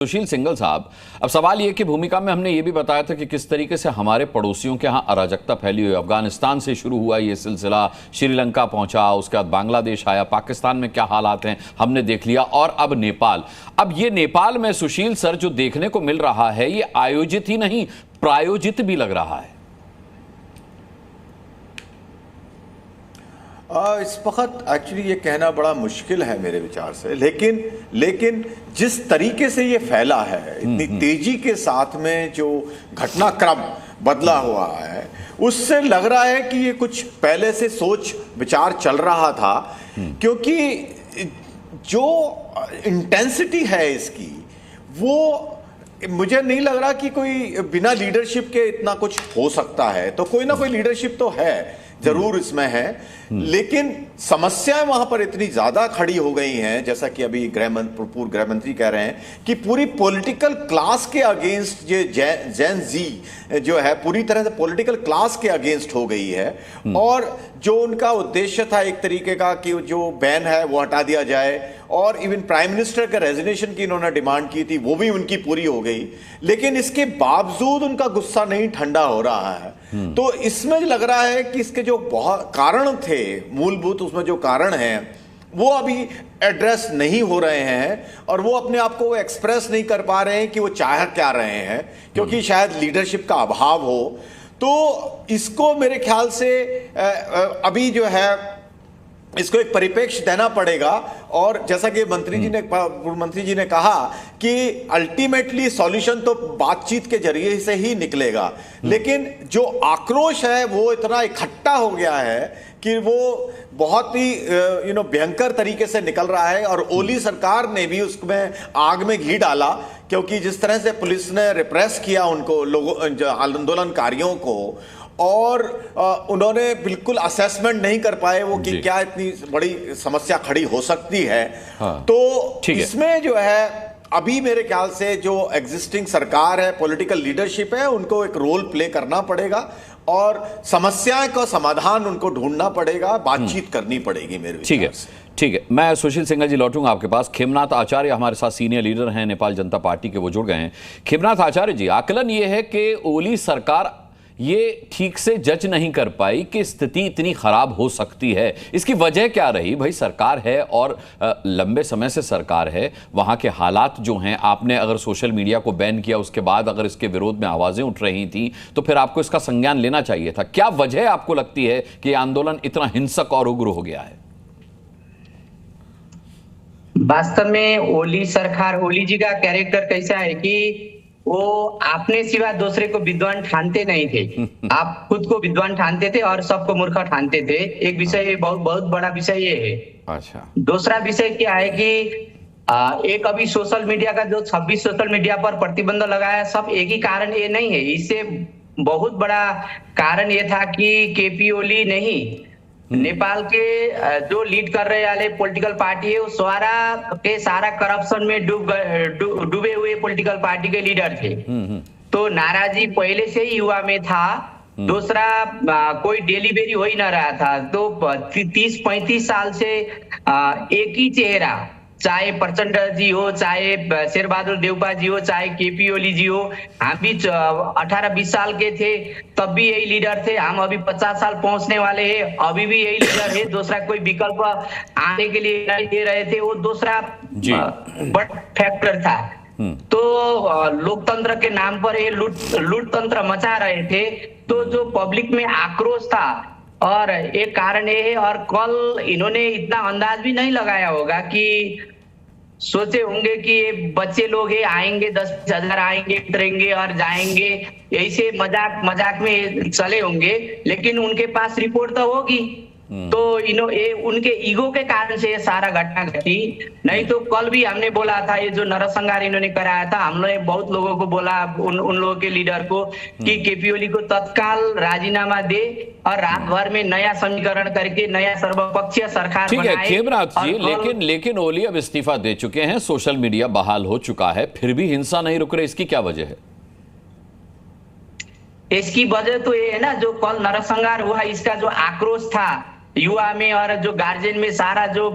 सुशील सिंघल साहब, अब सवाल ये कि भूमिका में हमने ये भी बताया था कि किस तरीके से हमारे पड़ोसियों के यहाँ अराजकता फैली हुई। अफगानिस्तान से शुरू हुआ ये सिलसिला, श्रीलंका पहुंचा, उसके बाद बांग्लादेश आया, पाकिस्तान में क्या हालात हैं हमने देख लिया, और अब नेपाल। अब ये नेपाल में सुशील सर जो देखने को मिल रहा है ये आयोजित ही नहीं प्रायोजित भी लग रहा है। इस वक्त एक्चुअली ये कहना बड़ा मुश्किल है मेरे विचार से, लेकिन जिस तरीके से ये फैला है, इतनी तेजी के साथ में जो घटनाक्रम बदला हुआ है, उससे लग रहा है कि ये कुछ पहले से सोच विचार चल रहा था। क्योंकि जो इंटेंसिटी है इसकी, वो मुझे नहीं लग रहा कि कोई बिना लीडरशिप के इतना कुछ हो सकता है। तो कोई ना कोई लीडरशिप तो है जरूर इसमें है, लेकिन समस्याएं वहां पर इतनी ज्यादा खड़ी हो गई हैं, जैसा कि अभी पूर्व गृह मंत्री कह रहे हैं कि पूरी पॉलिटिकल क्लास के अगेंस्ट ये जेन जी जो है पूरी तरह से पॉलिटिकल क्लास के अगेंस्ट हो गई है। और जो उनका उद्देश्य था एक तरीके का कि जो बैन है वो हटा दिया जाए, और इवन प्राइम मिनिस्टर का रेजिग्नेशन की इन्होंने डिमांड की थी, वो भी उनकी पूरी हो गई, लेकिन इसके बावजूद उनका गुस्सा नहीं ठंडा हो रहा है। तो इसमें लग रहा है कि इसके जो बहुत कारण थे मूलभूत, उसमें जो कारण हैं वो अभी एड्रेस नहीं हो रहे हैं, और वो अपने आप को एक्सप्रेस नहीं कर पा रहे हैं कि वो चाह क्या रहे हैं, क्योंकि शायद लीडरशिप का अभाव हो। तो इसको मेरे ख्याल से अभी जो है इसको एक परिप्रेक्ष्य देना पड़ेगा। और जैसा कि पूर्व मंत्री जी ने कहा कि अल्टीमेटली सॉल्यूशन तो बातचीत के जरिए से ही निकलेगा, लेकिन जो आक्रोश है वो इतना इकट्ठा हो गया है कि वो बहुत ही भयंकर तरीके से निकल रहा है। और ओली सरकार ने भी उसमें आग में घी डाला, क्योंकि जिस तरह से पुलिस ने रिप्रेस किया उनको, लोगों आंदोलनकारियों को, और उन्होंने बिल्कुल असेसमेंट नहीं कर पाए वो कि क्या इतनी बड़ी समस्या खड़ी हो सकती है। हाँ, तो इसमें जो है अभी मेरे ख्याल से जो एग्जिस्टिंग सरकार है, पॉलिटिकल लीडरशिप है, उनको एक रोल प्ले करना पड़ेगा और समस्याएं का समाधान उनको ढूंढना पड़ेगा, बातचीत करनी पड़ेगी मेरे विचार से। ठीक है, मैं सुशील सिंघल जी लौटूंगा आपके पास। खेमनाथ आचार्य हमारे साथ सीनियर लीडर हैं नेपाल जनता पार्टी के, वो जुड़ गए हैं। खेमनाथ आचार्य जी, आकलन ये है कि ओली सरकार ये ठीक से जज नहीं कर पाई कि स्थिति इतनी खराब हो सकती है। इसकी वजह क्या रही? भाई सरकार है और लंबे समय से सरकार है, वहां के हालात जो हैं, आपने अगर सोशल मीडिया को बैन किया उसके बाद अगर इसके विरोध में आवाजें उठ रही थी तो फिर आपको इसका संज्ञान लेना चाहिए था। क्या वजह आपको लगती है कि आंदोलन इतना हिंसक और उग्र हो गया है? वास्तव में ओली सरकार, ओली जी का कैरेक्टर कैसा है कि वो आपने सिवा दूसरे को विद्वान ठानते नहीं थे। आप खुद को विद्वान ठानते थे और सबको मूर्ख ठानते थे। एक विषय, बहुत बड़ा विषय ये है। अच्छा, दूसरा विषय क्या है कि एक अभी सोशल मीडिया का जो 26 सोशल मीडिया पर प्रतिबंध लगाया, सब एक ही कारण ये नहीं है। इससे बहुत बड़ा कारण ये था कि केपी ओली नहीं, नेपाल के जो लीड कर रहे वाले पॉलिटिकल पार्टी है, वो सारा करप्शन में डूबे हुए पॉलिटिकल पार्टी के लीडर थे। तो नाराजगी पहले से ही युवा में था। दूसरा, कोई डिलीवरी हो ही ना रहा था। तो 30-35 साल से एक ही चेहरा, चाहे प्रचंड जी हो, चाहे शेरबहादुर देउपा जी हो, चाहे केपी ओली जी हो, हम भी 18-20 साल के थे तब भी यही लीडर थे। हम अभी 50 साल पहुंचने वाले हैं, अभी भी यही लीडर है। दूसरा कोई विकल्प आने के लिए नहीं दे रहे थे, वो दूसरा बड़ा फैक्टर था। तो लोकतंत्र के नाम पर ये लूट तंत्र मचा रहे थे। तो जो पब्लिक में आक्रोश था, और एक कारण ये है, और कल इन्होंने इतना अंदाज भी नहीं लगाया होगा कि सोचे होंगे कि ये बच्चे लोग है, आएंगे 10-20 हजार आएंगे, उतरेंगे और जाएंगे, ऐसे मजाक में चले होंगे, लेकिन उनके पास रिपोर्ट तो होगी। तो उनके ईगो के कारण से ये सारा घटना घटी। नहीं तो कल भी हमने बोला था, ये जो नरसंहार इन्होंने कराया था, हम लोग बहुत लोगों को बोला, उन लोगों के लीडर को, कि केपी ओली को तत्काल राजीनामा दे और रात भर में नया समीकरण करके नया सर्वपक्षीय सरकार बनाए। ठीक है खेमराज जी, लेकिन ओली अब इस्तीफा दे चुके हैं, सोशल मीडिया बहाल हो चुका है, फिर भी हिंसा नहीं रुक रही, इसकी क्या वजह है? इसकी वजह तो ये है ना, जो कल नरसंहार हुआ, इसका जो आक्रोश था युवा में और जो गार्जियन में, सारा जो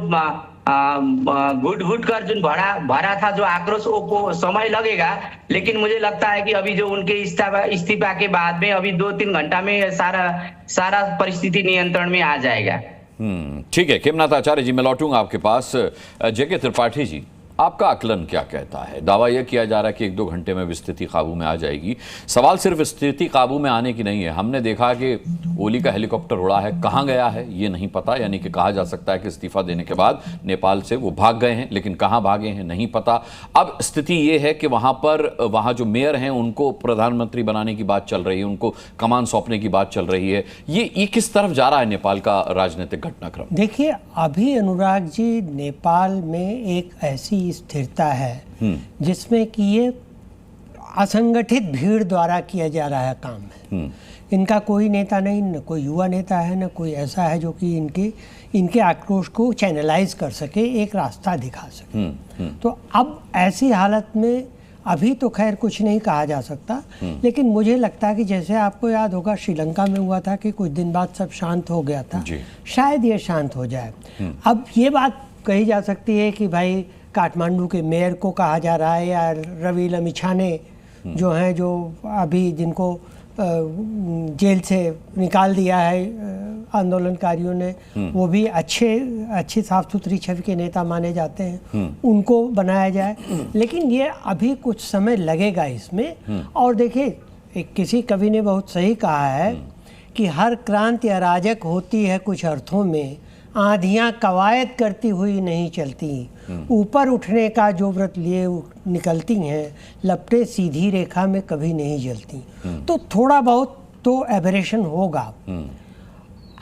घुट घुट कर जो भरा था जो आक्रोश वो समय लगेगा, लेकिन मुझे लगता है कि अभी जो उनके इस्तीफा के बाद में अभी 2-3 घंटा में सारा परिस्थिति नियंत्रण में आ जाएगा। ठीक है खेमनाथ आचार्य जी, मैं लौटूंगा आपके पास। जेके त्रिपाठी जी, आपका आकलन क्या कहता है? दावा यह किया जा रहा है कि 1-2 घंटे में स्थिति काबू में आ जाएगी। सवाल सिर्फ स्थिति काबू में आने की नहीं है। हमने देखा कि ओली का हेलीकॉप्टर उड़ा है, कहाँ गया है ये नहीं पता, यानी कि कहा जा सकता है कि इस्तीफा देने के बाद नेपाल से वो भाग गए हैं, लेकिन कहाँ भागे हैं नहीं पता। अब स्थिति ये है कि वहाँ जो मेयर हैं उनको प्रधानमंत्री बनाने की बात चल रही है, उनको कमान सौंपने की बात चल रही है। ये किस तरफ जा रहा है नेपाल का राजनीतिक घटनाक्रम? देखिए, अभी अनुराग जी, नेपाल में एक ऐसी स्थिरता है जिसमें कि ये असंगठित भीड़ द्वारा किया जा रहा है काम है। इनका कोई नेता नहीं, न कोई युवा नेता है, न कोई ऐसा है जो कि इनके आक्रोश को चैनलाइज कर सके, एक रास्ता दिखा सके। तो अब ऐसी हालत में अभी तो खैर कुछ नहीं कहा जा सकता, लेकिन मुझे लगता है कि जैसे आपको याद होगा श्रीलंका में हुआ था कि कुछ दिन बाद सब शांत हो गया था, शायद ये शांत हो जाए। अब ये बात कही जा सकती है कि भाई काठमांडू के मेयर को कहा जा रहा है या रवि लमिछाने जो हैं, जो अभी जिनको जेल से निकाल दिया है आंदोलनकारियों ने, वो भी अच्छी साफ सुथरी छवि के नेता माने जाते हैं, उनको बनाया जाए। लेकिन ये अभी कुछ समय लगेगा इसमें। और देखिए, किसी कवि ने बहुत सही कहा है कि हर क्रांति अराजक होती है कुछ अर्थों में, आंधियां कवायद करती हुई नहीं चलती, ऊपर उठने का जो व्रत लिए निकलती हैं, लपटे सीधी रेखा में कभी नहीं जलती। तो थोड़ा बहुत तो एबरेशन होगा।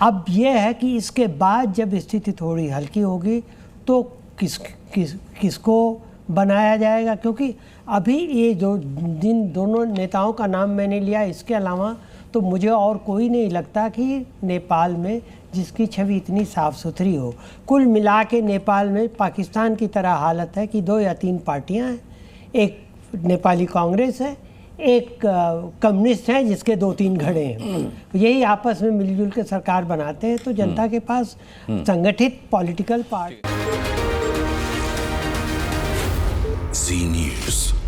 अब यह है कि इसके बाद जब स्थिति थोड़ी हल्की होगी तो किसको बनाया जाएगा, क्योंकि अभी ये जो दोनों नेताओं का नाम मैंने लिया, इसके अलावा तो मुझे और कोई नहीं लगता कि नेपाल में जिसकी छवि इतनी साफ सुथरी हो। कुल मिला के नेपाल में पाकिस्तान की तरह हालत है कि 2 या 3 पार्टियां हैं, एक नेपाली कांग्रेस है, एक कम्युनिस्ट है जिसके 2-3 घड़े हैं। यही आपस में मिलजुल के सरकार बनाते हैं, तो जनता के पास संगठित पॉलिटिकल पार्टी। जी न्यूज़।